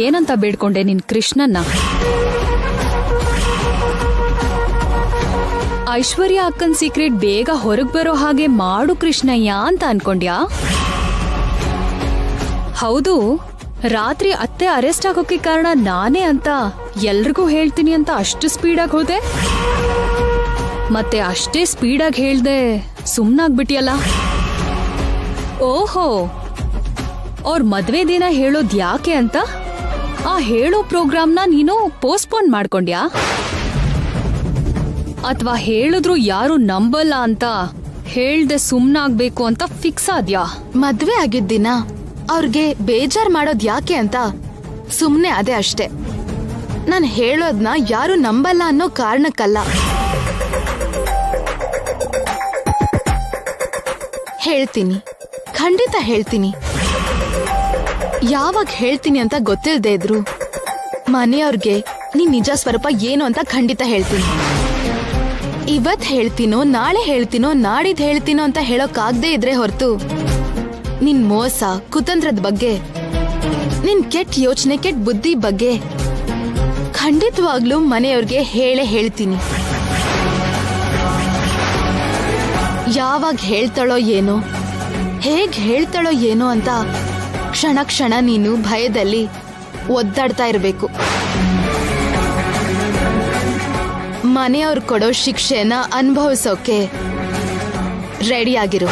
ಏನಂತ ಬೇಡ್ಕೊಂಡೆ ನಿನ್ ಕೃಷ್ಣನ್ನ? ಐಶ್ವರ್ಯ ಅಕ್ಕನ್ ಸೀಕ್ರೆಟ್ ಬೇಗ ಹೊರಗ್ ಬರೋ ಹಾಗೆ ಮಾಡು ಕೃಷ್ಣಯ್ಯ ಅಂತ ಅನ್ಕೊಂಡ್ಯಾ? ಹೌದು, ರಾತ್ರಿ ಅತ್ತೆ ಅರೆಸ್ಟ್ ಆಗೋಕೆ ಕಾರಣ ನಾನೇ ಅಂತ ಎಲ್ರಿಗೂ ಹೇಳ್ತೀನಿ ಅಂತ ಅಷ್ಟು ಸ್ಪೀಡಾಗಿ ಹೋದೆ. ಮತ್ತೆ ಅಷ್ಟೇ ಸ್ಪೀಡಾಗಿ ಹೇಳ್ದೆ ಸುಮ್ನಾಗ್ಬಿಟ್ಟಿಯಲ್ಲ. ಓಹೋ, ಅವ್ರ ಮದ್ವೆ ದಿನ ಹೇಳೋದ್ ಯಾಕೆ ಅಂತ ಆ ಹೇಳೋ ಪ್ರೋಗ್ರಾಮ್ನ ನೀನು ಪೋಸ್ಟ್ಪೋನ್ ಮಾಡ್ಕೊಂಡ್ಯಾ? ಅಥವಾ ಹೇಳಿದ್ರು ಯಾರು ನಂಬಲ್ಲ ಅಂತ ಹೇಳ್ದೆ ಸುಮ್ನಾಗ್ಬೇಕು ಅಂತ ಫಿಕ್ಸ್ ಆದ್ಯಾ? ಮದ್ವೆ ಆಗಿದ್ದಿನ ಅವ್ರಿಗೆ ಬೇಜಾರ್ ಮಾಡೋದ್ ಯಾಕೆ ಅಂತ ಸುಮ್ನೆ ಅದೇ ಅಷ್ಟೇ. ನಾನ್ ಹೇಳೋದ್ನ ಯಾರು ನಂಬಲ್ಲ ಅನ್ನೋ ಕಾರಣಕ್ಕಲ್ಲ. ಹೇಳ್ತೀನಿ, ಖಂಡಿತ ಹೇಳ್ತೀನಿ. ಯಾವಾಗ ಹೇಳ್ತೀನಿ ಅಂತ ಗೊತ್ತಿಲ್ದೇ ಇದ್ರು ಮನೆಯವ್ರಿಗೆ ನೀನ್ ನಿಜ ಸ್ವರೂಪ ಏನು ಅಂತ ಖಂಡಿತ ಹೇಳ್ತೀನಿ. ಇವತ್ ಹೇಳ್ತೀನೋ, ನಾಳೆ ಹೇಳ್ತೀನೋ, ನಾಡಿದ್ ಹೇಳ್ತೀನೋ ಅಂತ ಹೇಳೋಕಾಗ್ದೇ ಇದ್ರೆ ಹೊರತು ನಿನ್ ಮೋಸ ಕುತಂತ್ರದ ಬಗ್ಗೆ, ನಿನ್ ಕೆಟ್ಟ ಯೋಚನೆ, ಕೆಟ್ಟ ಬುದ್ಧಿ ಬಗ್ಗೆ ಖಂಡಿತವಾಗ್ಲೂ ಮನೆಯವ್ರಿಗೆ ಹೇಳ್ತೀನಿ. ಯಾವಾಗ ಹೇಳ್ತಾಳೋ ಏನೋ, ಹೇಗ್ ಹೇಳ್ತಾಳೋ ಏನೋ ಅಂತ ಕ್ಷಣ ಕ್ಷಣ ನೀನು ಭಯದಲ್ಲಿ ಒದ್ದಾಡ್ತಾ ಇರ್ಬೇಕು. ಮನೆಯವ್ರು ಕೊಡೋ ಶಿಕ್ಷೆನ ಅನುಭವಿಸೋಕೆ ರೆಡಿಯಾಗಿರು.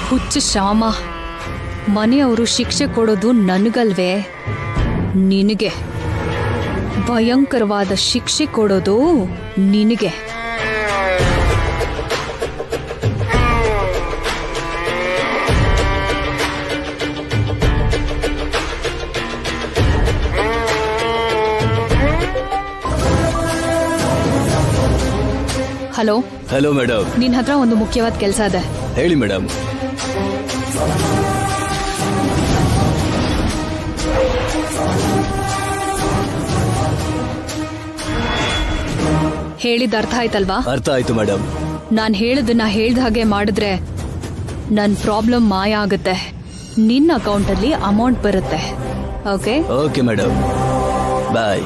ಹುಚ್ಚ ಶ್ಯಾಮ, ಮನೆಯವರು ಶಿಕ್ಷೆ ಕೊಡೋದು ನನಗಲ್ವೇ, ನಿನಗೆ. ಭಯಂಕರವಾದ ಶಿಕ್ಷೆ ಕೊಡೋದು ನಿನಗೆ. ಹಲೋ. Hello madam. ನಿನ್ ಹತ್ರ ಒಂದು ಮುಖ್ಯವಾದ ಕೆಲಸ ಇದೆ. ಹೇಳಿ ಮೇಡಮ್. ಹೇಳಿದ ಅರ್ಥ ಆಯ್ತಲ್ವಾ? ಅರ್ಥ ಆಯ್ತು ಮೇಡಮ್. ನಾನ್ ಹೇಳಿದನ್ನ ಹೇಳ್ದ ಹಾಗೆ ಮಾಡಿದ್ರೆ ನನ್ ಪ್ರಾಬ್ಲಮ್ ಮಾಯ ಆಗುತ್ತೆ. ನಿನ್ನ ಅಕೌಂಟಲ್ಲಿ ಅಮೌಂಟ್ ಬರುತ್ತೆ. ಓಕೆ? ಓಕೆ ಮೇಡಮ್, ಬಾಯ್.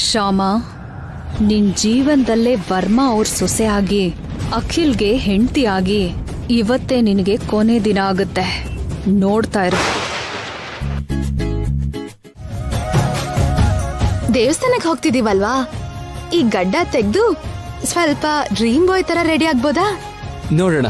ಶ್ಯಾಮ, ನಿನ್ ಜೀವನದಲ್ಲೇ ವರ್ಮಾ ಅವ್ರ ಸೊಸೆ ಆಗಿ ಅಖಿಲ್ಗೆ ಹೆಂಡತಿ ಆಗಿ ಇವತ್ತೇ ನಿನಗೆ ಕೊನೆ ದಿನ ಆಗುತ್ತೆ. ನೋಡ್ತಾ ಇರು. ದೇವಸ್ಥಾನಕ್ಕೆ ಹೋಗ್ತಿದೀವಲ್ವಾ, ಈ ಗಡ್ಡ ತೆಗ್ದು ಸ್ವಲ್ಪ ಡ್ರೀಮ್ ಬಾಯ್ ತರ ರೆಡಿ ಆಗ್ಬೋದಾ? ನೋಡೋಣ.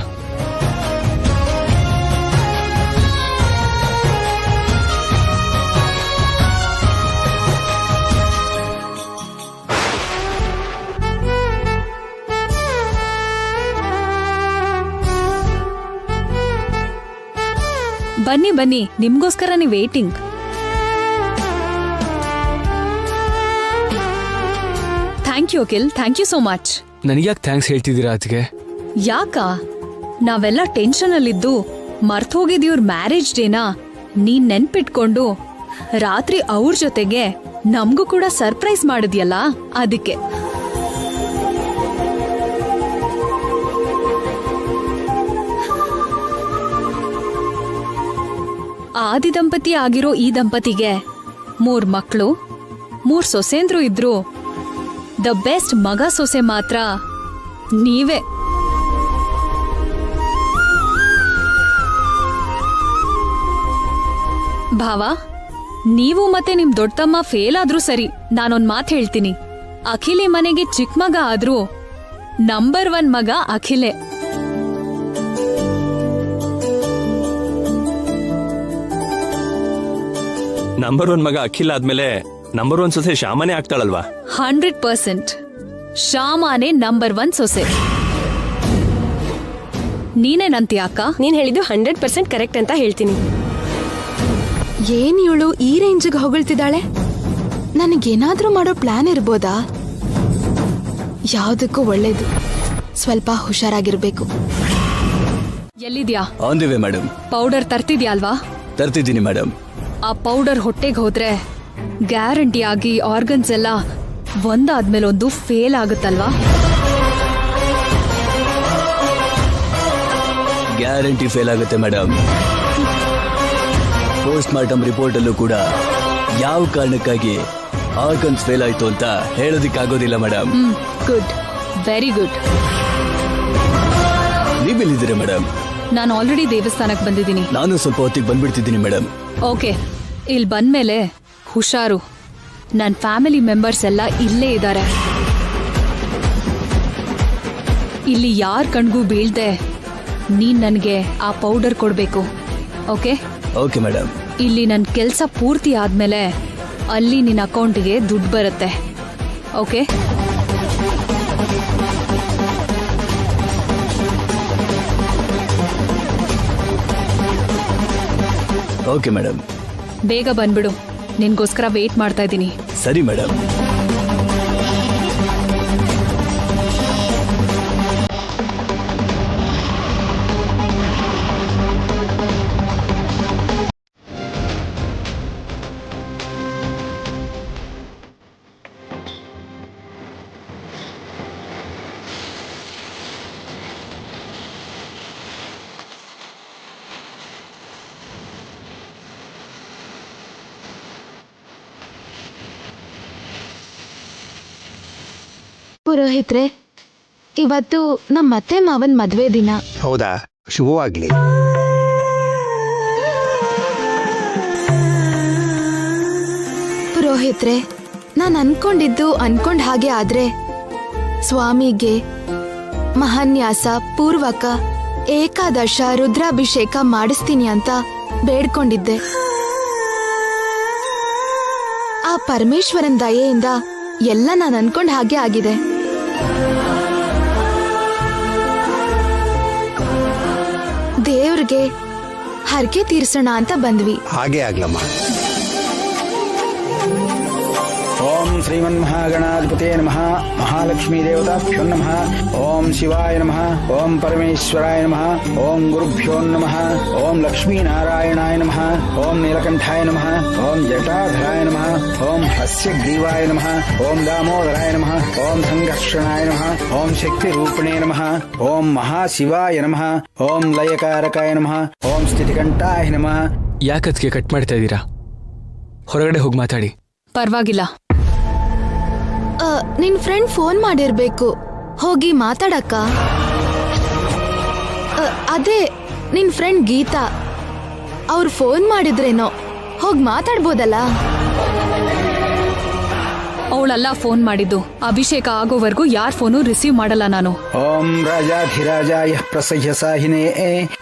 ಬನ್ನಿ ಬನ್ನಿ, ನಿಮ್ಗೋಸ್ಕರನೇ waiting. Thank you Akhil, thank you so much. ನನಗ್ಯಾಕೆ ಥ್ಯಾಂಕ್ಸ್ ಹೇಳ್ತಿದ್ದೀರಾ ಅದಕ್ಕೆ? ಯಾಕ? ನಾವೆಲ್ಲ ಟೆನ್ಷನ್ ಅಲ್ಲಿದ್ದು ಮರ್ತ್ ಹೋಗಿದ್ದೀವ್ರ ಮ್ಯಾರೇಜ್ ಡೇನ ನೀನ್ ನೆನ್ಪಿಟ್ಕೊಂಡು ರಾತ್ರಿ ಅವ್ರ ಜೊತೆಗೆ ನಮ್ಗೂ ಕೂಡ ಸರ್ಪ್ರೈಸ್ ಮಾಡಿದ್ಯಲ್ಲ, ಅದಕ್ಕೆ. ಆದಿ ದಂಪತಿ ಆಗಿರೋ ಈ ದಂಪತಿಗೆ 3 ಮಕ್ಕಳು, 3 ಸೊಸೆಂದ್ರು ಇದ್ರು. ದ ಬೆಸ್ಟ್ ಮಗ ಸೊಸೆ ಮಾತ್ರ ನೀವೇ. ಭಾವ, ನೀವು ಮತ್ತೆ ನಿಮ್ ದೊಡ್ಡಮ್ಮ ಫೇಲ್ ಆದ್ರೂ ಸರಿ, ನಾನೊಂದ್ ಮಾತು ಹೇಳ್ತೀನಿ. ಅಖಿಲೆ ಮನೆಗೆ ಚಿಕ್ಕ ಮಗ ಆದ್ರೂ ನಂಬರ್ 1 ಮಗ ಅಖಿಲೆ. ನಂಬರ್ 1 ಮಗ ಅಖಿಲ್ ಆದ್ಮೇಲೆ ನಂಬರ್ 1 ಸೊಸೆ ಶ್ಯಾಮನೇ ಆಗ್ತಾಳಲ್ವಾ? 100% ಶ್ಯಾಮಾನೇ ನಂಬರ್ 1 ಸೊಸೆ. ನೀನೇನಂತೀಯ ಅಕ್ಕ? ನೀನ್ ಹೇಳಿದ್ದು 100% ಕರೆಕ್ಟ್ ಅಂತ ಹೇಳ್ತೀನಿ. ಏನ್ ಇವಳು ಈ ರೇಂಜ್ಗೆ ಹೊಗಳ್ತಿದ್ದಾಳೆ? ನನಗೇನಾದ್ರೂ ಮಾಡೋ ಪ್ಲಾನ್ ಇರ್ಬೋದಾ? ಯಾವ್ದಕ್ಕೂ ಒಳ್ಳೇದು, ಸ್ವಲ್ಪ ಹುಷಾರಾಗಿರ್ಬೇಕು. ಎಲ್ಲಿದ್ಯಾ? On the way madam. Powder ತರ್ತಿದ್ಯಾ ಅಲ್ವಾ? ತರ್ತಿದ್ದೀನಿ ಮೇಡಮ್. ಆ ಪೌಡರ್ ಹೊಟ್ಟೆಗೆ ಹೋದ್ರೆ ಗ್ಯಾರಂಟಿ ಆಗಿ ಆರ್ಗನ್ಸ್ ಎಲ್ಲ ಒಂದಾದ್ಮೇಲೆ ಒಂದು ಫೇಲ್ ಆಗುತ್ತಲ್ವಾ? ಗ್ಯಾರಂಟಿ ಫೇಲ್ ಆಗುತ್ತೆ ಮೇಡಮ್. ಪೋಸ್ಟ್ ಮಾರ್ಟಮ್ ರಿಪೋರ್ಟ್ ಅಲ್ಲೂ ಕೂಡ ಯಾವ ಕಾರಣಕ್ಕಾಗಿ ಆರ್ಗನ್ಸ್ ಫೇಲ್ ಆಯ್ತು ಅಂತ ಹೇಳೋದಿಕ್ಕಾಗೋದಿಲ್ಲ ಮೇಡಮ್. Good, very good. ನೀವೆಲ್ಲಿದ್ದೀರಾ ಮೇಡಮ್? ನಾನು ಆಲ್ರೆಡಿ ದೇವಸ್ಥಾನಕ್ಕೆ ಬಂದಿದ್ದೀನಿ. ನಾನು ಸ್ವಲ್ಪ ಹೊತ್ತಿಗೆ ಬಂದ್ಬಿಡ್ತಿದ್ದೀನಿ ಮೇಡಮ್. ಓಕೆ, ಇಲ್ಲಿ ಬಂದ್ಮೇಲೆ ಹುಷಾರು. ನನ್ನ ಫ್ಯಾಮಿಲಿ ಮೆಂಬರ್ಸ್ ಎಲ್ಲ ಇಲ್ಲೇ ಇದ್ದಾರೆ. ಇಲ್ಲಿ ಯಾರ ಕಣ್ಗೂ ಬೀಳ್ದೆ ನೀನ್ ನನಗೆ ಆ ಪೌಡರ್ ಕೊಡ್ಬೇಕು. ಓಕೆ? Okay madam. ಇಲ್ಲಿ ನನ್ನ ಕೆಲಸ ಪೂರ್ತಿ ಆದ್ಮೇಲೆ ಅಲ್ಲಿ ನಿನ್ನ ಅಕೌಂಟ್ಗೆ ದುಡ್ಡು ಬರುತ್ತೆ. ಓಕೆ? Okay madam. ಬೇಗ ಬಂದ್ಬಿಡು, ನಿನ್ಗೋಸ್ಕರ ವೇಟ್ ಮಾಡ್ತಾ ಇದ್ದೀನಿ. ಸರಿ ಮೇಡಮ್. ಪುರೋಹಿತ್ರೆ, ಇವತ್ತು ನಮ್ಮ ಅತ್ತೆ ಮಾವನ್ ಮದ್ವೆ ದಿನ. ಹೌದಾ? ಶುಭವಾಗ್ಲಿ. ಪುರೋಹಿತ್ರೆ, ನಾನು ಅನ್ಕೊಂಡ್ ಹಾಗೆ ಆದ್ರೆ ಸ್ವಾಮಿಗೆ ಮಹಾನ್ಯಾಸ ಪೂರ್ವಕ ಏಕಾದಶ ರುದ್ರಾಭಿಷೇಕ ಮಾಡಿಸ್ತೀನಿ ಅಂತ ಬೇಡ್ಕೊಂಡಿದ್ದೆ. ಆ ಪರಮೇಶ್ವರನ್ ದಯೆಯಿಂದ ಎಲ್ಲ ನಾನು ಅನ್ಕೊಂಡ್ ಹಾಗೆ ಆಗಿದೆ. ದೇವ್ರಿಗೆ ಹರಕೆ ತೀರ್ಸೋಣ ಅಂತ ಬಂದ್ವಿ. ಹಾಗೆ ಆಗ್ಲಮ್ಮ. ಓಂ ಶ್ರೀಮನ್ಮಹಾಗಣಾಧಿಪತೇ ನಮಃ. ಮಹಾಲಕ್ಷ್ಮೀ ದೇವತಾಭ್ಯೋ ನಮಃ. ಓಂ ಶಿವಾಯ ನಮಃ. ಓಂ ಪರಮೇಶ್ವರಾಯ ನಮಃ. ಓಂ ಗುರುಭ್ಯೋ ನಮಃ. ಓಂ ಲಕ್ಷ್ಮೀನಾರಾಯಣಾಯ ನಮಃ. ಓಂ ನೀಲಕಂಠಾಯ ನಮಃ. ಓಂ ಜಟಾಧರಾಯ ನಮಃ. ಓಂ ಹಸ್ಯಗ್ರೀವಾಯ ನಮಃ. ಓಂ ದಾಮೋದರಾಯ ನಮಃ. ಓಂ ಸಂಘರ್ಷಣಾಯ ನಮಃ. ಓಂ ಶಕ್ತಿರೂಪಿಣೇ ನಮಃ. ಓಂ ಮಹಾಶಿವಾಯ ನಮಃ. ಓಂ ಲಯಕಾರಕಾಯ ನಮಃ. ಓಂ ಸ್ಥಿತಿಕಂಠಾಯ ನಮಃ. ಯಾಕದ್ಕೆ ಕಟ್ ಮಾಡ್ತಾ ಇದ್ದೀರಾ? ಹೊರಗಡೆ ಹೋಗಿ ಮಾತಾಡಿ. ಪರವಾಗಿಲ್ಲ. ನಿನ್ ಫ್ರೆಂಡ್ ಫೋನ್ ಮಾಡಿರ್ಬೇಕು, ಹೋಗಿ ಮಾತಾಡಕ್ಕ. ಅದೇ ನಿನ್ ಫ್ರೆಂಡ್ ಗೀತಾ, ಅವ್ರು ಫೋನ್ ಮಾಡಿದ್ರೇನೋ, ಹೋಗಿ ಮಾತಾಡ್ಬೋದಲ್ಲ. ಅವಳಲ್ಲ ಫೋನ್ ಮಾಡಿದ್ದು. ಅಭಿಷೇಕ ಆಗೋವರೆಗೂ ಯಾರ ಫೋನು ರಿಸೀವ್ ಮಾಡಲ್ಲ ನಾನು. ಓಂ ರಾಜಾಧಿರಾಜಾಯ ಪ್ರಸಹ್ಯಸಾಹಿನೇ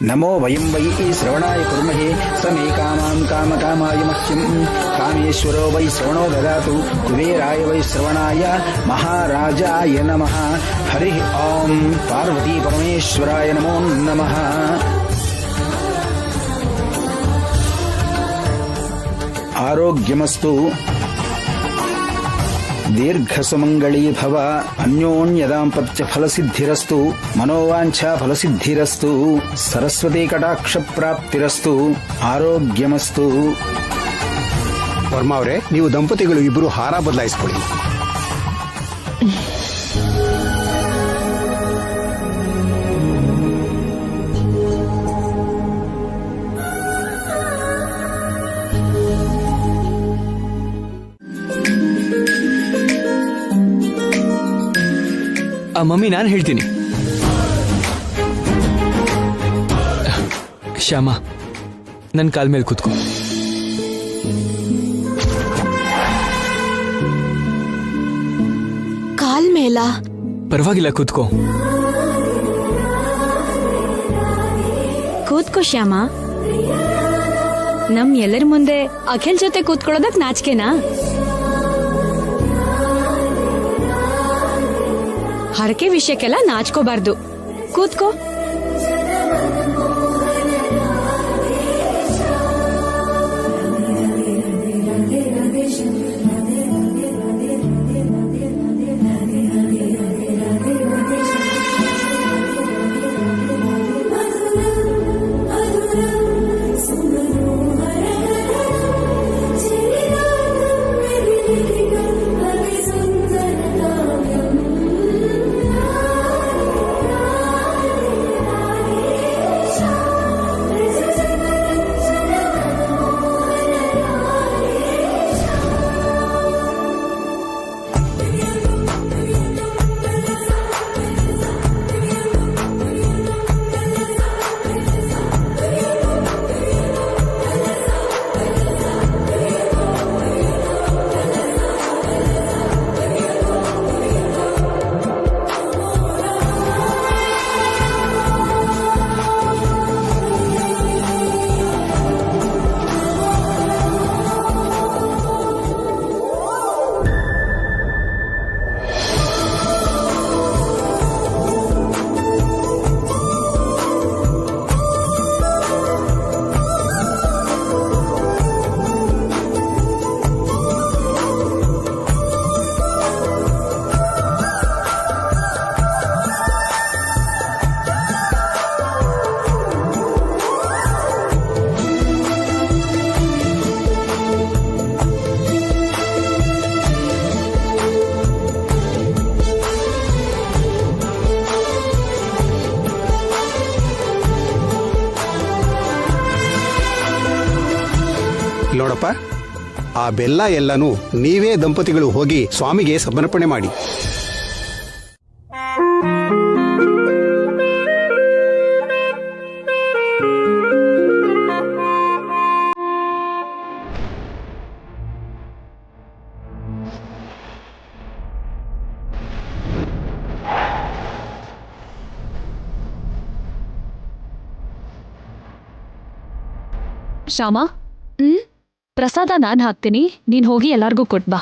ನಮೋ ವಯಂ ವೈ ಶ್ರವಣಾಯ ಕುರ್ಮಹೇ ಸಮೇ ಕಾಮಾಂ ಕಾಮಕಾಮಾಯ ಮಹ್ಯಂ ಕಾಮೇಶ್ವರೋ ವೈ ಶ್ರವಣೋ ದದಾತು ಕುಬೇರಾಯ ವೈ ಶ್ರವಣಾಯ ಮಹಾರಾಜಾಯ ನಮಃ. ಹರಿ ಓಂ ಪಾರ್ವತಿ ಪರಮೇಶ್ವರಾಯ ನಮೋ ನಮಃ. ಆರೋಗ್ಯಮಸ್ತು ದೀರ್ಘಸುಮಂಗಳೀ ಭವ. ಅನ್ಯೋನ್ಯದಾಂಪತ್ಯ ಫಲಸಿದ್ಧಿರಸ್ತು. ಮನೋವಾಂಛಾ ಫಲಸಿದ್ಧಿರಸ್ತು. ಸರಸ್ವತಿ ಕಟಾಕ್ಷ ಪ್ರಾಪ್ತಿರಸ್ತು. ಆರೋಗ್ಯಮಸ್ತು. ವರ್ಮಾ ಅವರೇ, ನೀವು ದಂಪತಿಗಳು ಇಬ್ಬರು ಹಾರ ಬದಲಾಯಿಸ್ಕೊಳ್ಳಿ. ಮಮ್ಮಿ, ನಾನು ಹೇಳ್ತೀನಿ. ಶ್ಯಾಮ, ನನ್ನ ಕಾಲ್ ಮೇಲೆ ಕೂತ್ಕೋ. ಕಾಲ್ ಮೇಲ? ಪರವಾಗಿಲ್ಲ, ಕೂತ್ಕೋ. ಕೂತ್ಕೋ ಶ್ಯಾಮ. ನಮ್ ಎಲ್ಲರ ಮುಂದೆ ಅಖಿಲ್ ಜೊತೆ ಕೂತ್ಕೊಳ್ಳೋದಕ್ ನಾಚಿಕೆನಾ? ಹರಕೆ ವಿಷಯಕ್ಕೆಲ್ಲ ನಾಚ್ಕೋಬಾರ್ದು. ಕೂತ್ಕೋ. ನೋಡಪ್ಪ, ಆ ಬೆಲ್ಲ ಎಲ್ಲನೂ ನೀವೇ ದಂಪತಿಗಳು ಹೋಗಿ ಸ್ವಾಮಿಗೆ ಸಮರ್ಪಣೆ ಮಾಡಿ. ಶ್ಯಾಮ, ಪ್ರಸಾದ ನಾನ್ ಹಾಕ್ತೀನಿ, ನೀನ್ ಹೋಗಿ ಎಲ್ಲಾರ್ಗೂ ಕೊಟ್ಬಾ.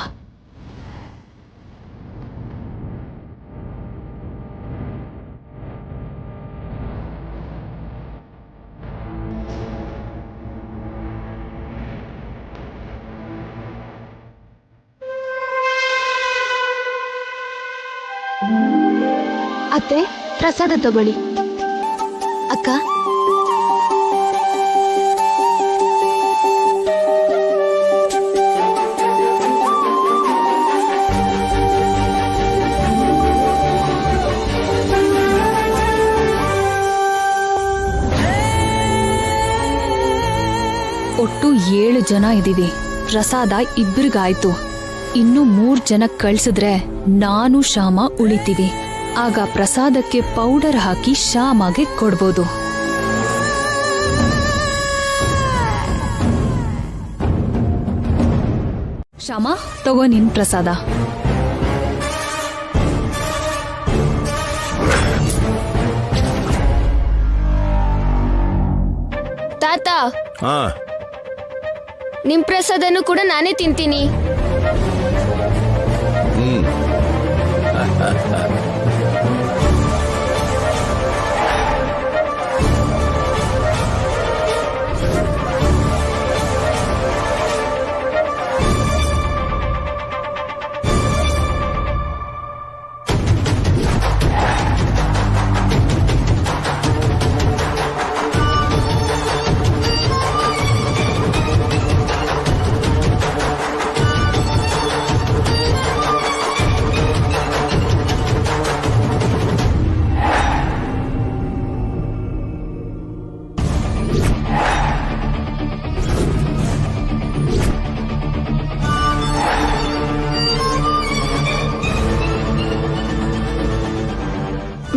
ಅತ್ತೆ, ಪ್ರಸಾದ ತಗೊಳ್ಳಿ. ಅಕ್ಕ, ಒಟ್ಟು 7 ಜನ ಇದೀವಿ. ಪ್ರಸಾದ ಇಬ್ಬರಿಗಾಯ್ತು. ಇನ್ನು 3 ಜನ ಕಳ್ಸಿದ್ರೆ ನಾನು ಶ್ಯಾಮ ಉಳಿತೀವಿ. ಆಗ ಪ್ರಸಾದಕ್ಕೆ ಪೌಡರ್ ಹಾಕಿ ಶ್ಯಾಮಗೆ ಕೊಡ್ಬೋದು. ಶ್ಯಾಮ, ತಗೋ ನಿನ್ ಪ್ರಸಾದ. ತಾತ, ಹಾ, ನಿಮ್ ಪ್ರಸಾದನು ಕೂಡ ನಾನೇ ತಿಂತೀನಿ.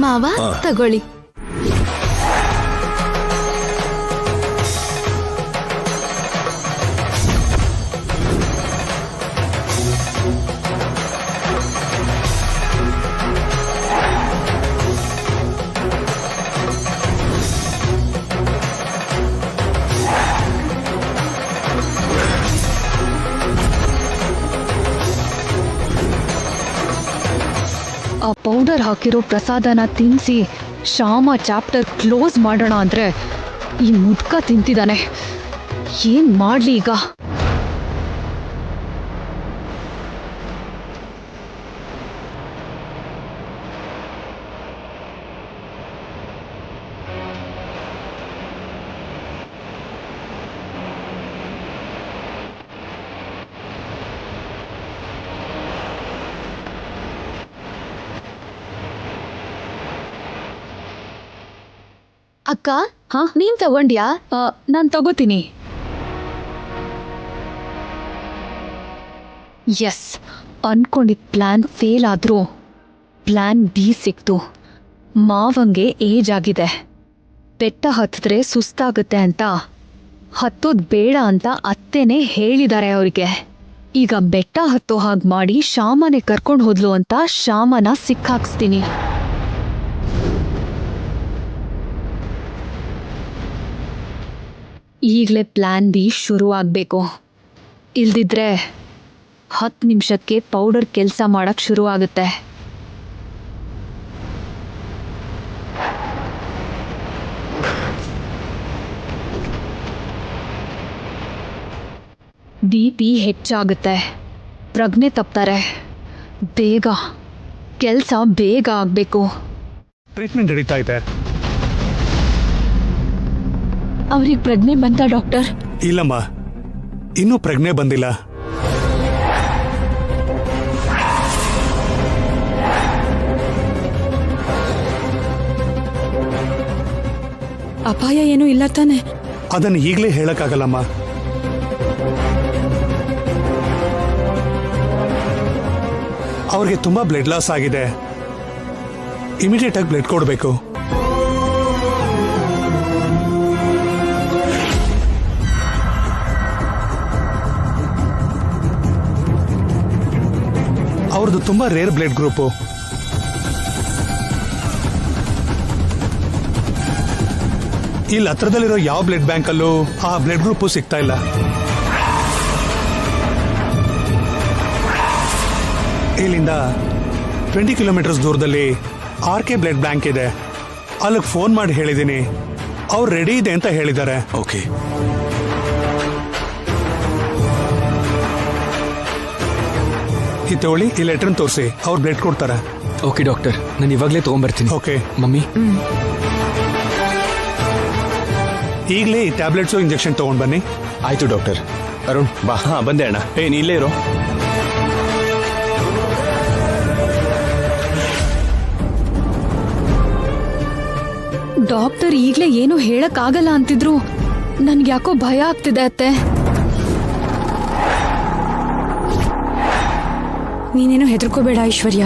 ಮಾವ, ತಗೊಳ್ಳಿ. ಆ ಪೌಡರ್ ಹಾಕಿರೋ ಪ್ರಸಾದನ ತಿನ್ಸಿ ಶ್ಯಾಮ ಚಾಪ್ಟರ್ ಕ್ಲೋಸ್ ಮಾಡೋಣ ಅಂದ್ರೆ ಈ ಮುದ್ಕ ತಿಂತಿದ್ದಾನೆ. ಏನ್ ಮಾಡ್ಲಿ ಈಗ? ಅಕ್ಕ, ನೀನ್ ತಗೊಂಡ್ಯಾ? ನಾನ್ ತಗೋತೀನಿ. ಎಸ್, ಅನ್ಕೊಂಡಿದ್ ಪ್ಲಾನ್ ಫೇಲ್ ಆದ್ರೂ ಪ್ಲಾನ್ ಬಿ ಸಿಕ್ತು. ಮಾವಂಗೆ ಏಜ್ ಆಗಿದೆ, ಬೆಟ್ಟ ಹತ್ತಿದ್ರೆ ಸುಸ್ತಾಗುತ್ತೆ ಅಂತ ಹತ್ತೋದ್ ಬೇಡ ಅಂತ ಅತ್ತೆನೇ ಹೇಳಿದ್ದಾರೆ ಅವ್ರಿಗೆ. ಈಗ ಬೆಟ್ಟ ಹತ್ತೋ ಹಾಗೆ ಮಾಡಿ ಶ್ಯಾಮನೆ ಕರ್ಕೊಂಡು ಹೋದ್ಲು ಅಂತ ಶ್ಯಾಮನ ಸಿಕ್ಕಾಕ್ಸ್ತೀನಿ. ಈಗಲೇ ಪ್ಲಾನ್ ಬಿ ಶುರು ಆಗಬೇಕು. ಇಲ್ದಿದ್ರೆ 10 ನಿಮಿಷಕ್ಕೆ ಪೌಡರ್ ಕೆಲಸ ಮಾಡಕ್ ಶುರು ಆಗುತ್ತೆ. BP ಹೆಚ್ಚಾಗುತ್ತೆ, ಪ್ರಜ್ಞೆ ತಪ್ತಾರೆ. ಬೇಗ ಕೆಲಸ ಬೇಗ ಆಗಬೇಕು. ಟ್ರೀಟ್ಮೆಂಟ್ ನಡೀತಾ ಇದೆ. ಅವ್ರಿಗೆ ಪ್ರಜ್ಞೆ ಬಂತ ಡಾಕ್ಟರ್? ಇಲ್ಲಮ್ಮ, ಇನ್ನೂ ಪ್ರಜ್ಞೆ ಬಂದಿಲ್ಲ. ಅಪಾಯ ಏನೂ ಇಲ್ಲ ತಾನೆ? ಅದನ್ನು ಈಗಲೇ ಹೇಳಕ್ಕಾಗಲ್ಲಮ್ಮ. ಅವ್ರಿಗೆ ತುಂಬಾ ಬ್ಲಡ್ ಲಾಸ್ ಆಗಿದೆ. ಇಮಿಡಿಯೇಟ್ ಆಗಿ ಬ್ಲಡ್ ಕೊಡಬೇಕು. ಅವ್ರದ್ದು ತುಂಬಾ ರೇರ್ ಬ್ಲಡ್ ಗ್ರೂಪು. ಇಲ್ಲಿ ಹತ್ರದಲ್ಲಿರೋ ಯಾವ ಬ್ಲಡ್ ಬ್ಯಾಂಕ್ ಅಲ್ಲೂ ಆ ಬ್ಲಡ್ ಗ್ರೂಪು ಸಿಗ್ತಾ ಇಲ್ಲ. ಇಲ್ಲಿಂದ 20 ಕಿಲೋಮೀಟರ್ಸ್ ದೂರದಲ್ಲಿ RK ಬ್ಲಡ್ ಬ್ಯಾಂಕ್ ಇದೆ. ಅಲ್ಲಿಗೆ ಫೋನ್ ಮಾಡಿ ಹೇಳಿದ್ದೀನಿ, ಅವ್ರು ರೆಡಿ ಇದೆ ಅಂತ ಹೇಳಿದ್ದಾರೆ. ಓಕೆ. ಈ ತಗೊಳ್ಳಿ, ಈ ಲೆಟರ್ನ ತೋರಿಸಿ, ಅವ್ರು ಬ್ಲಡ್ ಕೊಡ್ತಾರೆ. ಓಕೆ ಡಾಕ್ಟರ್, ನಾನು ಇವಾಗಲೇ ತಗೊಂಡ್ಬರ್ತೀನಿ. Okay mummy. ಈಗಲೇ ಈ ಟ್ಯಾಬ್ಲೆಟ್ಸು ಇಂಜೆಕ್ಷನ್ ತಗೊಂಡ್ ಬನ್ನಿ. ಆಯ್ತು ಡಾಕ್ಟರ್. ಅರುಣ್ ಬಾ. ಹಾ ಬಂದೆ ಅಣ್ಣ. ನೀ ಇಲ್ಲೇ ಇರೋ. ಡಾಕ್ಟರ್ ಈಗ್ಲೇ ಏನು ಹೇಳಕ್ ಆಗಲ್ಲ ಅಂತಿದ್ರು. ನನ್ಗೆ ಯಾಕೋ ಭಯ ಆಗ್ತಿದೆ ಅತ್ತೆ. ನೀನೇನು ಹೆದರ್ಕೋಬೇಡ ಐಶ್ವರ್ಯ.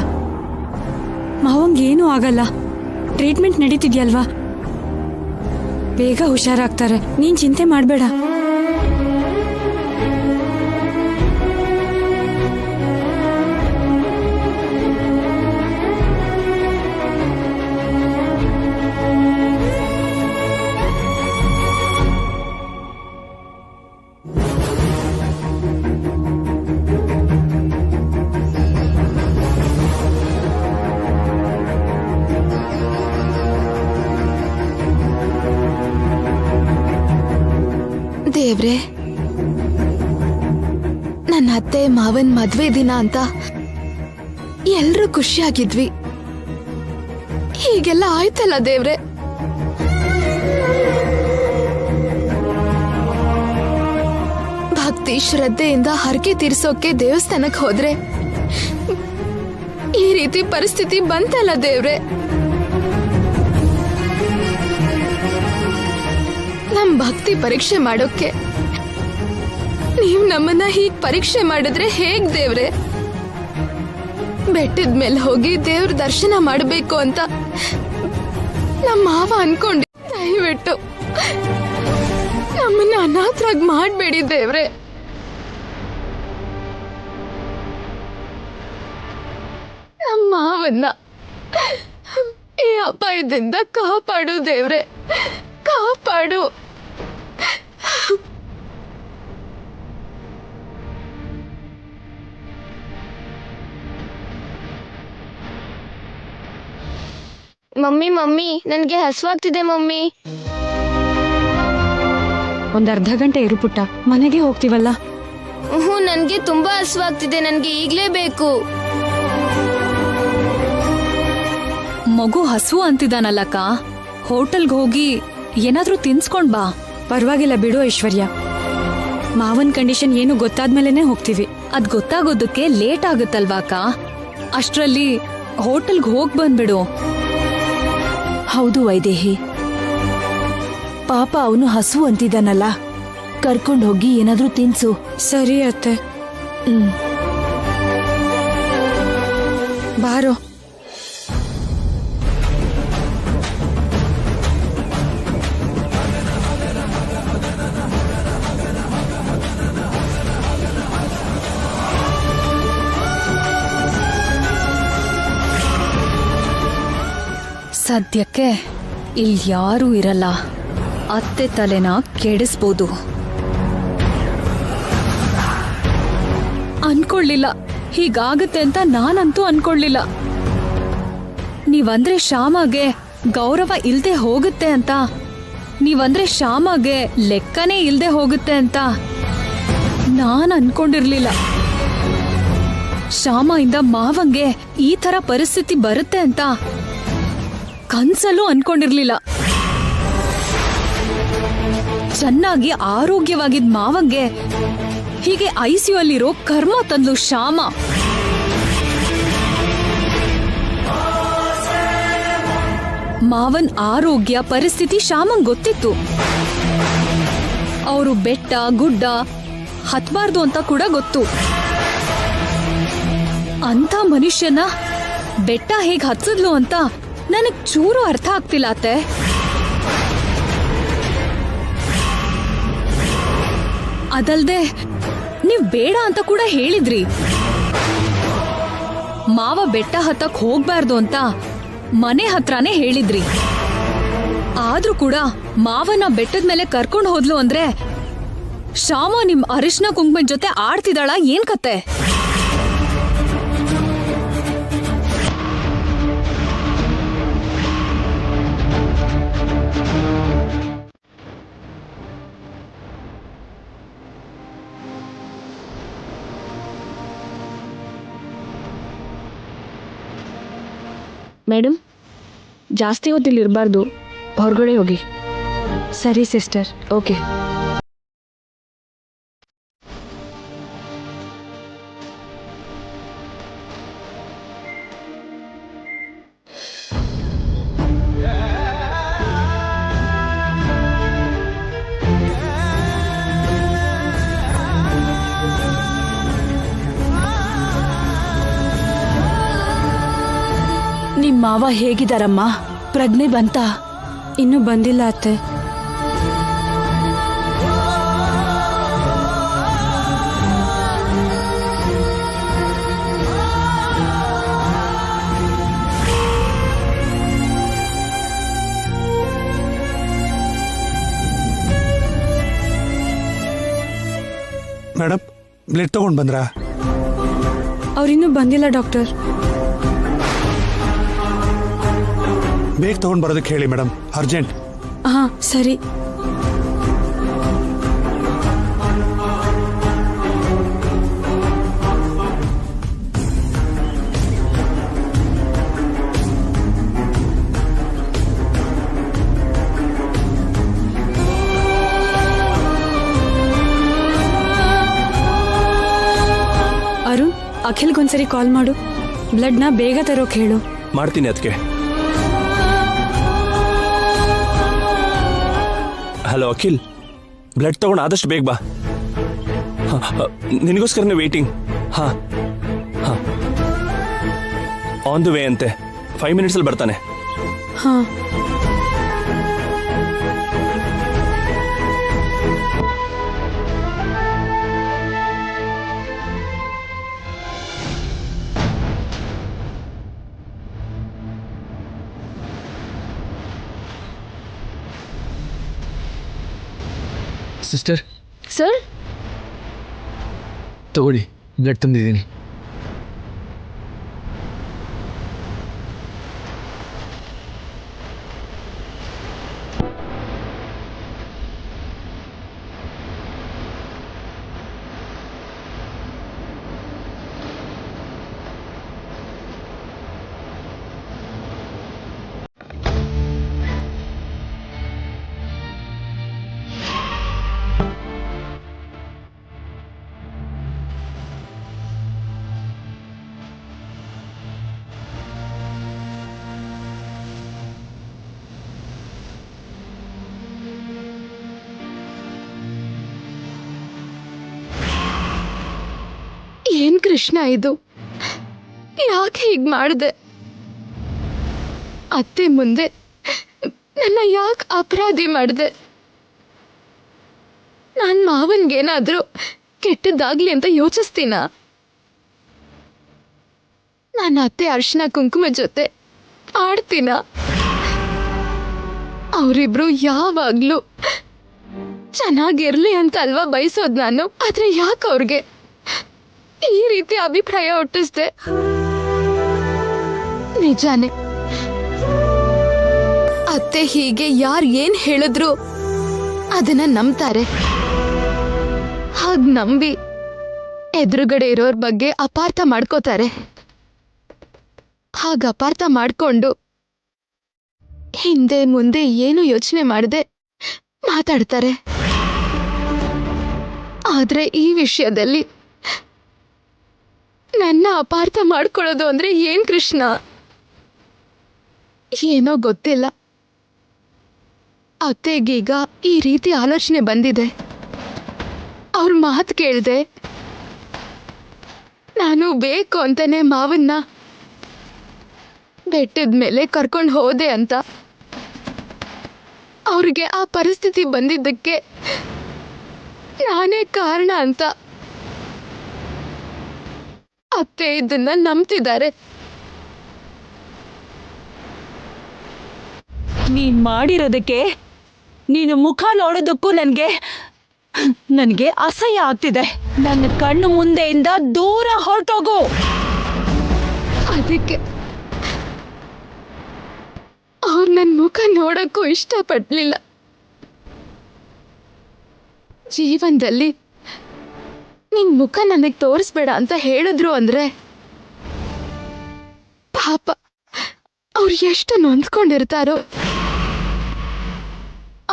ಮಾವಂಗೇನೂ ಆಗಲ್ಲ. ಟ್ರೀಟ್ಮೆಂಟ್ ನಡೀತಿದ್ಯಲ್ವಾ, ಬೇಗ ಹುಷಾರಾಗ್ತಾರೆ. ನೀನ್ ಚಿಂತೆ ಮಾಡಬೇಡ. ದೇವ್ರೆ, ನನ್ನ ಅತ್ತೆ ಮಾವನ್ ಮದ್ವೆ ದಿನ ಅಂತ ಎಲ್ರೂ ಖುಷಿಯಾಗಿದ್ವಿ. ಹೀಗೆಲ್ಲ ಆಯ್ತಲ್ಲ ದೇವ್ರೆ. ಭಕ್ತಿ ಶ್ರದ್ಧೆಯಿಂದ ಹರಕೆ ತೀರ್ಸೋಕೆ ದೇವಸ್ಥಾನಕ್ಕೆ ಹೋದ್ರೆ ಈ ರೀತಿ ಪರಿಸ್ಥಿತಿ ಬಂತಲ್ಲ ದೇವ್ರೆ. ನಮ್ ಭಕ್ತಿ ಪರೀಕ್ಷೆ ಮಾಡೋಕೆ ನೀವ್ ನಮ್ಮನ್ನ ಹೀಗ್ ಪರೀಕ್ಷೆ ಮಾಡಿದ್ರೆ ಹೇಗ್ ದೇವ್ರೆ? ಬೆಟ್ಟದ ಮೇಲೆ ಹೋಗಿ ದೇವ್ರ ದರ್ಶನ ಮಾಡಬೇಕು ಅಂತ ನಮ್ಮ ಮಾವ ಅನ್ಕೊಂಡಿ. ದಯವಿಟ್ಟು ನಮ್ಮನ್ನ ಅನಾಥರಾಗಿ ಮಾಡ್ಬೇಡಿ ದೇವ್ರೆ. ನಮ್ಮ ಮಾವನ್ನ ಈ ಅಪಾಯದಿಂದ ಕಾಪಾಡು ದೇವ್ರೆ, ಕಾಪಾಡು. ಮಮ್ಮಿ ಮಮ್ಮಿ ನನ್ಗೆ ಹಸುವಾಗ್ತಿದೆ ಮಮ್ಮಿ. ಒಂದ್ ಅರ್ಧ ಗಂಟೆ ಇರು ಪುಟ್ಟ, ಮನೆಗೆ ಹೋಗ್ತೀವಲ್ಲ. ನನ್ಗೆ ತುಂಬಾ ಹಸುವಾಗ್ತಿದೆ, ನನ್ಗೆ ಈಗ್ಲೇ ಬೇಕು. ಮಗು ಹಸು ಅಂತಿದ್ದಾನಲ್ಲಕ್ಕ, ಹೋಟೆಲ್ಗೆ ಹೋಗಿ ಏನಾದ್ರೂ ತಿನ್ಸ್ಕೊಂಡ್ ಬಾ. ಪರವಾಗಿಲ್ಲ ಬಿಡು ಐಶ್ವರ್ಯ, ಮಾವನ್ ಕಂಡೀಷನ್ ಏನು ಗೊತ್ತಾದ್ಮೇಲೆನೆ ಹೋಗ್ತೀವಿ. ಅದ್ ಗೊತ್ತಾಗೋದಕ್ಕೆ ಲೇಟ್ ಆಗುತ್ತಲ್ವಾ ಅಕ್ಕ? ಅಷ್ಟ್ರಲ್ಲಿ ಹೋಟೆಲ್ಗೆ ಹೋಗ್ ಬಂದ್ಬಿಡು. ಹೌದು ವೈದೇಹಿ, ಪಾಪ ಅವನು ಹಸು ಅಂತಿದ್ದಾನಲ್ಲ, ಕರ್ಕೊಂಡು ಹೋಗಿ ಏನಾದ್ರೂ ತಿನ್ಸು. ಸರಿ ಅತ್ತೆ. ಬಾರೋ. ಸದ್ಯಕ್ಕೆ ಇಲ್ಲಿ ಯಾರೂ ಇರಲ್ಲ. ಅತ್ತೆ ತಲೆನ ಕೆಡಿಸ್ಬೋದು. ಅನ್ಕೊಳ್ಳಿಲ್ಲ ಹೀಗಾಗುತ್ತೆ ಅಂತ ನಾನಂತೂ ಅನ್ಕೊಳ್ಳಿಲ್ಲ. ನೀವಂದ್ರೆ ಶ್ಯಾಮಗೆ ಗೌರವ ಇಲ್ದೆ ಹೋಗುತ್ತೆ ಅಂತ, ನೀವಂದ್ರೆ ಶ್ಯಾಮಗೆ ಲೆಕ್ಕನೇ ಇಲ್ದೆ ಹೋಗುತ್ತೆ ಅಂತ ನಾನ್ ಅನ್ಕೊಂಡಿರ್ಲಿಲ್ಲ. ಶ್ಯಾಮಯಿಂದ ಮಾವಂಗೆ ಈ ತರ ಪರಿಸ್ಥಿತಿ ಬರುತ್ತೆ ಅಂತ ಕನ್ಸಲ್ಲೂ ಅನ್ಕೊಂಡಿರ್ಲಿಲ್ಲ. ಚೆನ್ನಾಗಿ ಆರೋಗ್ಯವಾಗಿದ್ದ ಮಾವಂಗೆ ಹೀಗೆ ICU ಅಲ್ಲಿರೋ ಕರ್ಮ ತಂದ್ಲು ಶ್ಯಾಮ. ಮಾವನ್ ಆರೋಗ್ಯ ಪರಿಸ್ಥಿತಿ ಶ್ಯಾಮಂಗ್ ಗೊತ್ತಿತ್ತು. ಅವರು ಬೆಟ್ಟ ಗುಡ್ಡ ಹತ್ಬಾರ್ದು ಅಂತ ಕೂಡ ಗೊತ್ತು. ಅಂತ ಮನುಷ್ಯನ ಬೆಟ್ಟ ಹೇಗ್ ಹತ್ತದ್ಲು ಅಂತ ನನಗ್ ಚೂರು ಅರ್ಥ ಆಗ್ತಿಲ್ಲ ಅತ್ತೆ. ಅದಲ್ದೆ ನೀವ್ ಬೇಡ ಅಂತ ಕೂಡ ಹೇಳಿದ್ರಿ. ಮಾವ ಬೆಟ್ಟ ಹತ್ತಕ್ ಹೋಗ್ಬಾರ್ದು ಅಂತ ಮನೆ ಹತ್ರನೇ ಹೇಳಿದ್ರಿ. ಆದ್ರೂ ಕೂಡ ಮಾವನ ಬೆಟ್ಟದ ಮೇಲೆ ಕರ್ಕೊಂಡು ಹೋದ್ಲು ಅಂದ್ರೆ ಶ್ಯಾಮ ನಿಮ್ ಅರಿಶಿನ ಕುಂಕುಮದ ಜೊತೆ ಆಡ್ತಿದ್ದಾಳ ಏನ್ ಕತೆ? ಮೇಡಮ್, ಜಾಸ್ತಿ ಹೊತ್ತಿಲ್ಲಿ ಇರಬಾರ್ದು, ಹೊರಗಡೆ ಹೋಗಿ. ಸರಿ ಸಿಸ್ಟರ್. ಓಕೆ. ನಿಮ್ ಮಾವ ಹೇಗಿದಾರಮ್ಮ? ಪ್ರಜ್ಞೆ ಬಂತ? ಇನ್ನೂ ಬಂದಿಲ್ಲ ಅತ್ತೆ. ಮೇಡಮ್, ಬ್ಲಡ್ ತಗೊಂಡ್ ಬಂದ್ರಾ? ಅವ್ರಿನ್ನೂ ಬಂದಿಲ್ಲ ಡಾಕ್ಟರ್. ಬೇಗ ತಗೊಂಡ್ ಬರೋದಕ್ಕೆ ಹೇಳಿ ಮೇಡಮ್, ಅರ್ಜೆಂಟ್. ಹಾ ಸರಿ. ಅರುಣ್, ಅಖಿಲ್ಗೊಂದ್ಸರಿ ಕಾಲ್ ಮಾಡು. ಬ್ಲಡ್ನ ಬೇಗ ತರೋಕ್ ಹೇಳು. ಮಾಡ್ತೀನಿ ಅದಕ್ಕೆ. ಹಲೋ ಅಖಿಲ್, ಬ್ಲಡ್ ತಗೊಂಡು ಆದಷ್ಟು ಬೇಗ ಬಾ. ನಿನಗೋಸ್ಕರನೇ ವೇಟಿಂಗ್. ಹಾ ಹಾ, ಆನ್ ದ ವೇ ಅಂತೆ. 5 ಮಿನಿಟ್ಸಲ್ಲಿ ಬರ್ತಾನೆ. ಹಾ. ಸಿಸ್ಟರ್, ಸರ್, ತಗೊಳ್ಳಿ, ಬ್ಲಡ್ ತಂದಿದ್ದೀನಿ. ಏನ್ ಕೃಷ್ಣ ಇದು? ಯಾಕೆ ಹೀಗ್ ಮಾಡಿದೆ? ಅತ್ತೆ ಮುಂದೆ ನನ್ನ ಯಾಕೆ ಅಪರಾಧಿ ಮಾಡಿದೆ? ನಾನ್ ಮಾವನ್ಗೇನಾದ್ರೂ ಕೆಟ್ಟದ್ದಾಗ್ಲಿ ಅಂತ ಯೋಚಿಸ್ತೀನ? ನಾನು ಅತ್ತೆ ಅರ್ಶಿನ ಕುಂಕುಮ ಜೊತೆ ಆಡ್ತೀನ? ಅವರಿಬ್ರು ಯಾವಾಗ್ಲೂ ಚೆನ್ನಾಗಿರ್ಲಿ ಅಂತ ಅಲ್ವಾ ಬಯಸೋದ್ ನಾನು. ಆದ್ರೆ ಯಾಕೆ ಅವ್ರಿಗೆ ಈ ರೀತಿ ಅಭಿಪ್ರಾಯ ಹುಟ್ಟಿಸ್ದೆ? ನಿಜಾನೇ, ಅತ್ತೆ ಹೀಗೆ ಯಾರು ಏನ್ ಹೇಳಿದ್ರು ಅದನ್ನ ನಂಬ್ತಾರೆ. ಹಾಗ್ ನಂಬಿ ಎದುರುಗಡೆ ಇರೋರ್ ಬಗ್ಗೆ ಅಪಾರ್ಥ ಮಾಡ್ಕೋತಾರೆ. ಹಾಗ ಅಪಾರ್ಥ ಮಾಡ್ಕೊಂಡು ಹಿಂದೆ ಮುಂದೆ ಏನು ಯೋಚನೆ ಮಾಡದೆ ಮಾತಾಡ್ತಾರೆ. ಆದ್ರೆ ಈ ವಿಷಯದಲ್ಲಿ ನನ್ನ ಅಪಾರ್ಥ ಮಾಡ್ಕೊಳ್ಳೋದು ಅಂದ್ರೆ ಏನ್ ಕೃಷ್ಣ? ಏನೋ ಗೊತ್ತಿಲ್ಲ, ಅತ್ತೆಗೀಗ ಈ ರೀತಿ ಆಲೋಚನೆ ಬಂದಿದೆ. ಅವ್ರ ಮಾತು ಕೇಳ್ದೆ ನಾನು ಬೇಕು ಅಂತಾನೆ ಮಾವನ್ನ ಬೆಟ್ಟದ ಮೇಲೆ ಕರ್ಕೊಂಡು ಹೋದೆ ಅಂತ. ಅವ್ರಿಗೆ ಆ ಪರಿಸ್ಥಿತಿ ಬಂದಿದ್ದಕ್ಕೆ ನಾನೇ ಕಾರಣ ಅಂತ ಅತ್ತೆ ಇದನ್ನ ನಂಬ್ತಿದ್ದಾರೆ. ನೀನ್ ಮಾಡಿರೋದಕ್ಕೆ, ನೀನು ಮುಖ ನೋಡೋದಕ್ಕೂ ನನಗೆ ಅಸಹ್ಯ ಆಗ್ತಿದೆ. ನನ್ನ ಕಣ್ಣು ಮುಂದೆಯಿಂದ ದೂರ ಹೊರಟೋಗು. ಅದಕ್ಕೆ ಅವ್ರು ನನ್ನ ಮುಖ ನೋಡಕ್ಕೂ ಇಷ್ಟಪಡ್ಲಿಲ್ಲ. ಜೀವನದಲ್ಲಿ ನಿನ್ ಮುಖ ನನಗೆ ತೋರಿಸ್ಬೇಡ ಅಂತ ಹೇಳಿದ್ರು ಅಂದ್ರೆ ಪಾಪ ಅವ್ರು ಎಷ್ಟು ನೊಂದ್ಕೊಂಡಿರ್ತಾರೋ.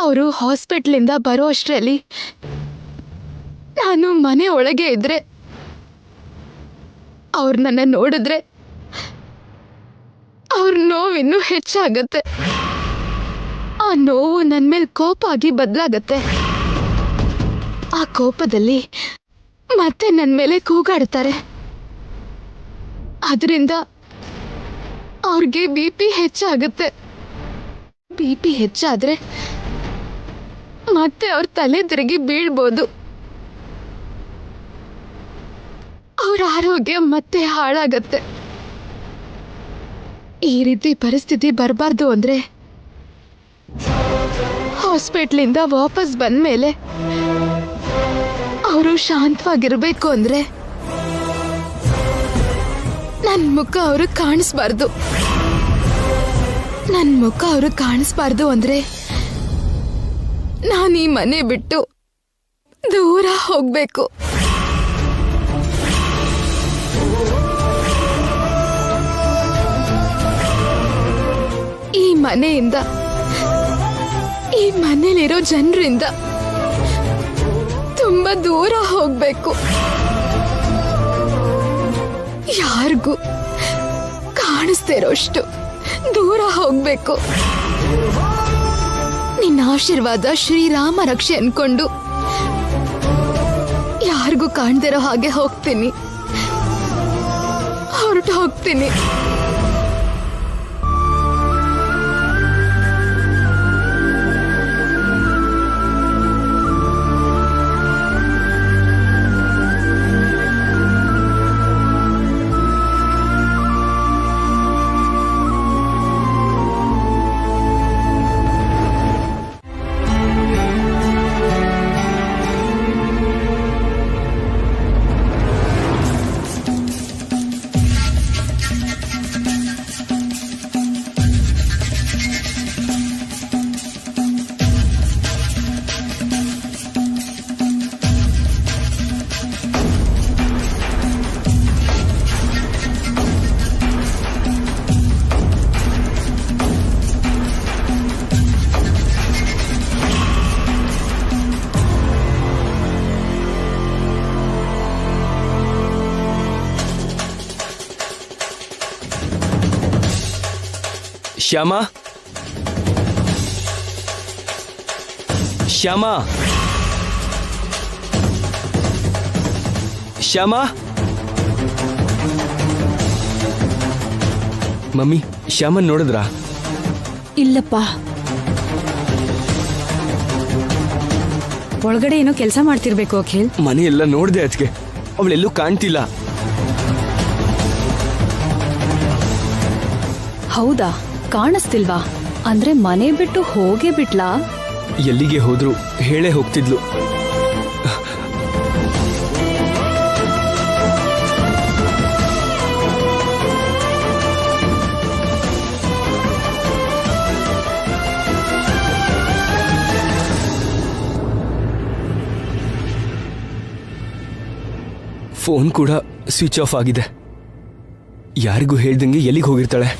ಅವರು ಹಾಸ್ಪಿಟ್ಲಿಂದ ಬರೋ ಅಷ್ಟರಲ್ಲಿ ನಾನು ಮನೆ ಒಳಗೆ ಇದ್ರೆ ಅವ್ರು ನನ್ನ ನೋಡಿದ್ರೆ ಅವ್ರ ನೋವಿನ್ನೂ ಹೆಚ್ಚಾಗತ್ತೆ. ಆ ನೋವು ನನ್ನ ಮೇಲೆ ಕೋಪ ಆಗಿ ಬದಲಾಗತ್ತೆ. ಆ ಕೋಪದಲ್ಲಿ ಮತ್ತೆ ನನ್ನ ಮೇಲೆ ಕೂಗಾಡ್ತಾರೆ. ಅದರಿಂದ ಅವ್ರಿಗೆ BP ಹೆಚ್ಚಾಗುತ್ತೆ. BP ಹೆಚ್ಚಾದ್ರೆ ಮತ್ತೆ ಅವ್ರ ತಲೆ ತಿರುಗಿ ಬೀಳ್ಬೋದು. ಅವ್ರ ಆರೋಗ್ಯ ಮತ್ತೆ ಹಾಳಾಗತ್ತೆ. ಈ ರೀತಿ ಪರಿಸ್ಥಿತಿ ಬರಬಾರ್ದು ಅಂದ್ರೆ ಹಾಸ್ಪಿಟ್ಲಿಂದ ವಾಪಸ್ ಬಂದ್ಮೇಲೆ ಅವರು ಶಾಂತವಾಗಿರ್ಬೇಕು ಅಂದ್ರೆ ನನ್ನ ಮುಖ ಅವ್ರಿಗೆ ಕಾಣಿಸ್ಬಾರ್ದು. ನನ್ನ ಮುಖ ಅವ್ರಿಗೆ ಕಾಣಿಸ್ಬಾರ್ದು ಅಂದ್ರೆ ನಾನು ಈ ಮನೆ ಬಿಟ್ಟು ದೂರ ಹೋಗ್ಬೇಕು. ಈ ಮನೆಯಿಂದ, ಈ ಮನೇಲಿರೋ ಜನರಿಂದ ತುಂಬಾ ದೂರ ಹೋಗ್ಬೇಕು. ಯಾರಿಗೂ ಕಾಣಿಸ್ತಿರೋಷ್ಟು ದೂರ ಹೋಗ್ಬೇಕು. ನಿನ್ನ ಆಶೀರ್ವಾದ ಶ್ರೀರಾಮ ರಕ್ಷೆ ಅನ್ಕೊಂಡು ಯಾರಿಗೂ ಕಾಣ್ದಿರೋ ಹಾಗೆ ಹೋಗ್ತೀನಿ, ಹೊರಟು ಹೋಗ್ತೀನಿ. ಶ್ಯಾಮ, ಶ್ಯಾಮ, ಶ್ಯಾಮ. ಮಮ್ಮಿ, ಶ್ಯಾಮನ್ ನೋಡಿದ್ರಾ? ಇಲ್ಲಪ್ಪ, ಒಳಗಡೆ ಏನೋ ಕೆಲಸ ಮಾಡ್ತಿರ್ಬೇಕು ಅಖಿಲ್. ಮನೆ ಎಲ್ಲ ನೋಡ್ದೆ ಅದಕ್ಕೆ, ಅವಳೆಲ್ಲೂ ಕಾಣ್ತಿಲ್ಲ. ಹೌದಾ? ಕಾಣಿಸ್ತಿಲ್ವಾ? ಅಂದ್ರೆ ಮನೆ ಬಿಟ್ಟು ಹೋಗೇ ಬಿಟ್ಲಾ? ಎಲ್ಲಿಗೆ ಹೋದ್ರು ಹೇಳೇ ಹೋಗ್ತಿದ್ಲು. ಫೋನ್ ಕೂಡ ಸ್ವಿಚ್ ಆಫ್ ಆಗಿದೆ. ಯಾರಿಗೂ ಹೇಳ್ದಂಗೆ ಎಲ್ಲಿಗೆ ಹೋಗಿರ್ತಾಳೆ?